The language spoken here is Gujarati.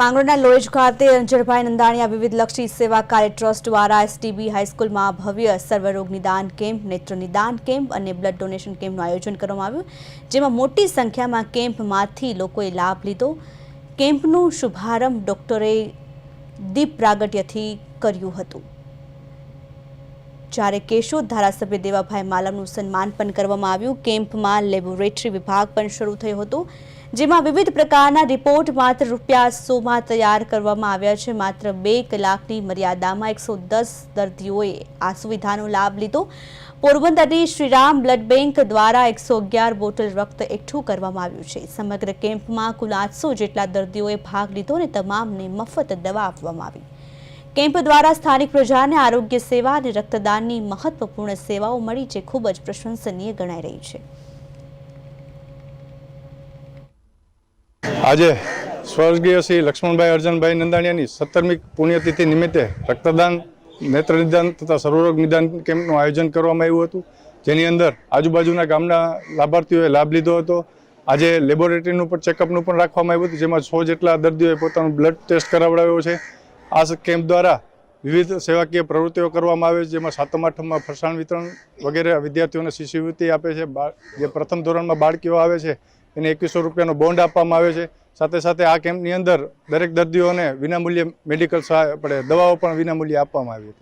માંગરોળના લોજ ખાતે રણછોડભાઈ નંદાણીયા વિવિધલક્ષી સેવા કાર્ય ટ્રસ્ટ દ્વારા એસટીબી હાઈસ્કૂલમાં ભવ્ય સર્વરોગ નિદાન કેમ્પ, નેત્ર નિદાન કેમ્પ અને બ્લડ ડોનેશન કેમ્પનું આયોજન કરવામાં આવ્યું, જેમાં મોટી સંખ્યામાં કેમ્પમાંથી લોકોએ લાભ લીધો। કેમ્પનું શુભારંભ ડોક્ટરે દીપ પ્રાગટ્યથી કર્યું હતું, જ્યારે કેશોદ ધારાસભ્ય દેવાભાઈ માલમનું સન્માન પણ કરવામાં આવ્યું। કેમ્પમાં લેબોરેટરી વિભાગ પણ શરૂ થયો હતો, જેમાં વિવિધ પ્રકારના રિપોર્ટ માત્ર ₹100માં તૈયાર કરવામાં આવ્યા છે। માત્ર 2 કલાકની મર્યાદામાં 110 દર્દીઓએ આ સુવિધાનો લાભ લીધો। પોરબંદરની શ્રીરામ બ્લડ બેંક દ્વારા 111 બોટલ રક્ત એકઠું કરવામાં આવ્યું છે। સમગ્ર કેમ્પમાં કુલ 800 જેટલા દર્દીઓએ ભાગ લીધો અને તમામને મફત દવા આપવામાં આવી। કેમ્પ દ્વારા સ્થાનિક પ્રજાને આરોગ્ય સેવા અને રક્તદાનની મહત્વપૂર્ણ સેવાઓ મળી, જે ખૂબ જ પ્રશંસનીય ગણાઈ રહી છે। આજે સ્વર્ગીય શ્રી લક્ષ્મણભાઈ અર્જનભાઈ નંદાણીયાની 17મી પુણ્યતિથિ નિમિત્તે રક્તદાન, નેત્ર નિદાન તથા સર્વરોગ નિદાન કેમ્પનું આયોજન કરવામાં આવ્યું હતું, જેની અંદર આજુબાજુના ગામના લાભાર્થીઓએ લાભ લીધો હતો। આજે લેબોરેટરીનું પણ ચેકઅપનું પણ રાખવામાં આવ્યું હતું, જેમાં 100 જેટલા દર્દીઓએ પોતાનું બ્લડ ટેસ્ટ કરાવડાવ્યો છે। આ કેમ્પ દ્વારા વિવિધ સેવાકીય પ્રવૃત્તિઓ કરવામાં આવે છે, જેમાં 7મ 8મમાં ફરસાણ વિતરણ વગેરે વિદ્યાર્થીઓને શિષ્યવૃત્તિ આપે છે। જે પ્રથમ ધોરણમાં બાળકીઓ આવે છે એને ₹2100નો બોન્ડ આપવામાં આવે છે। સાથે સાથે આ કેમ્પની અંદર દરેક દર્દીઓને વિનામૂલ્યે મેડિકલ સહાય દવાઓ પણ વિનામૂલ્યે આપવામાં આવી હતી।